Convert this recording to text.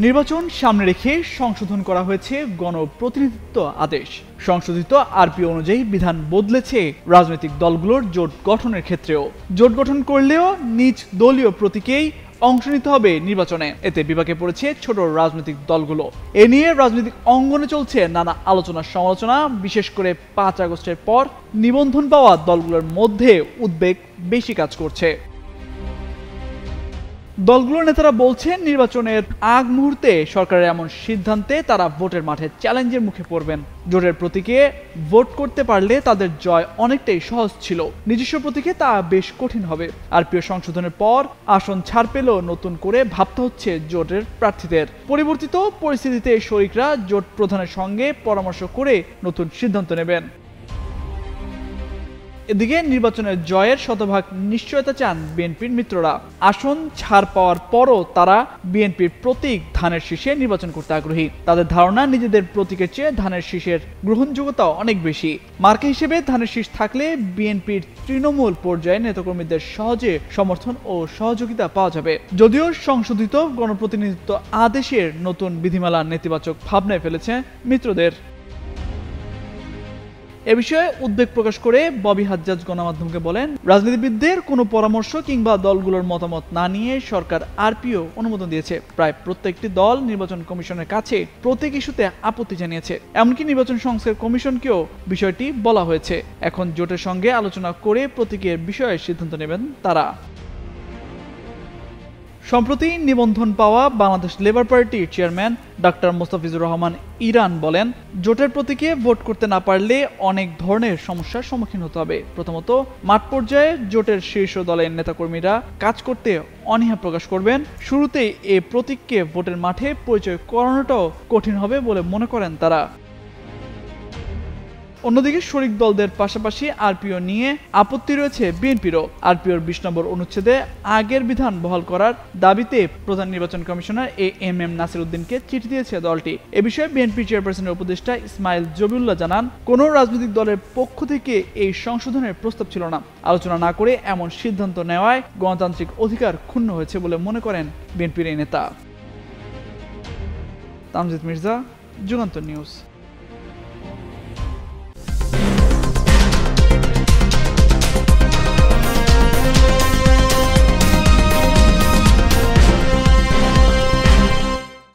নির্বাচন সামনে রেখে সংশোধন করা হয়েছে গণপ্রতিনিধিত্ব আদেশ। সংশোধিত আরপিও অনুযায়ী বিধান বদলেছে রাজনৈতিক দলগুলোর জোট গঠনের ক্ষেত্রেও। জোট গঠন করলেও নিজ দলীয় প্রতীকেই অংশ নিতে হবে নির্বাচনে। এতে বিপাকে পড়েছে ছোট রাজনৈতিক দলগুলো। এ নিয়ে রাজনৈতিক অঙ্গনে চলছে নানা আলোচনা সমালোচনা। বিশেষ করে ৫ আগস্টের পর নিবন্ধন পাওয়া দলগুলোর মধ্যে উদ্বেগ বেশি কাজ করছে। দলগুলোর নেতারা বলছেন, নির্বাচনের আগ মুহূর্তে সরকারের এমন সিদ্ধান্তে তারা ভোটের মাঠে চ্যালেঞ্জের মুখে পড়বেন। জোটের প্রতীকে ভোট করতে পারলে তাদের জয় অনেকটাই সহজ ছিল, নিজস্ব প্রতীকে তা বেশ কঠিন হবে। আরপিও সংশোধনের পর আসন ছাড় পেলেও নতুন করে ভাবতে হচ্ছে জোটের প্রার্থীদের। পরিবর্তিত পরিস্থিতিতে শরিকরা জোট প্রধানের সঙ্গে পরামর্শ করে নতুন সিদ্ধান্ত নেবেন। এদিকে নির্বাচনের জয়ের শতভাগ নিশ্চয়তা চান বিএনপির মিত্ররা। আসন ছাড় পাওয়ার পরও তারা বিএনপির প্রতীক ধানের শীষে নির্বাচন করতে আগ্রহী। তাদের ধারণা, নিজেদের প্রতীকের চেয়ে ধানের শীষের গ্রহণযোগ্যতা অনেক বেশি। মার্কা হিসেবে ধানের শীষ থাকলে বিএনপির তৃণমূল পর্যায়ে নেতাকর্মীদের সহজে সমর্থন ও সহযোগিতা পাওয়া যাবে। যদিও সংশোধিত গণপ্রতিনিধিত্ব আদেশের নতুন বিধিমালা নেতিবাচক ভাবনায় ফেলেছে মিত্রদের। এ বিষয়ে উদ্বেগ প্রকাশ করে ববি হাজ্জাজ গণমাধ্যমকে বলেন, রাজনীতিবিদদের কোনো পরামর্শ কিংবা দলগুলোর মতামত না নিয়ে সরকার আরপিও অনুমোদন দিয়েছে। প্রায় প্রত্যেকটি দল নির্বাচন কমিশনের কাছে প্রতীক ইস্যুতে আপত্তি জানিয়েছে। এমনকি নির্বাচন সংস্কার কমিশনকেও বিষয়টি বলা হয়েছে। এখন জোটের সঙ্গে আলোচনা করে প্রতীকের বিষয়ে সিদ্ধান্ত নেবেন তারা। সম্প্রতি নিবন্ধন পাওয়া বাংলাদেশ লেবার পার্টির চেয়ারম্যান ডাক্তার মোস্তাফিজুর রহমান ইরান বলেন, জোটের প্রতীকে ভোট করতে না পারলে অনেক ধরনের সমস্যার সম্মুখীন হতে হবে। প্রথমত, মাঠ পর্যায়ে জোটের শীর্ষ দলের নেতাকর্মীরা কাজ করতে অনীহা প্রকাশ করবেন। শুরুতেই এ প্রতীককে ভোটের মাঠে পরিচয় করানোটাও কঠিন হবে বলে মনে করেন তারা। অন্যদিকে শরিক দলদের পাশাপাশি আরপিও নিয়ে আপত্তি রয়েছে বিএনপিরও। আরপিওর ২০ নম্বর অনুচ্ছেদে আগের বিধান বহাল করার দাবিতে প্রধান নির্বাচন কমিশনার এএমএম নাসির উদ্দিনকে চিঠি দিয়েছে দলটি। এ বিষয়ে বিএনপি চেয়ারপারসনের উপদেষ্টা ইসমাইল জবিউল্লাহ জানান, কোনো রাজনৈতিক দলের পক্ষ থেকে এই সংশোধনের প্রস্তাব ছিল না। আলোচনা না করে এমন সিদ্ধান্ত নেওয়ায় গণতান্ত্রিক অধিকার ক্ষুণ্ণ হয়েছে বলে মনে করেন বিএনপির এই নেতা। তামজিদ মির্জা, যুগান্তর নিউজ।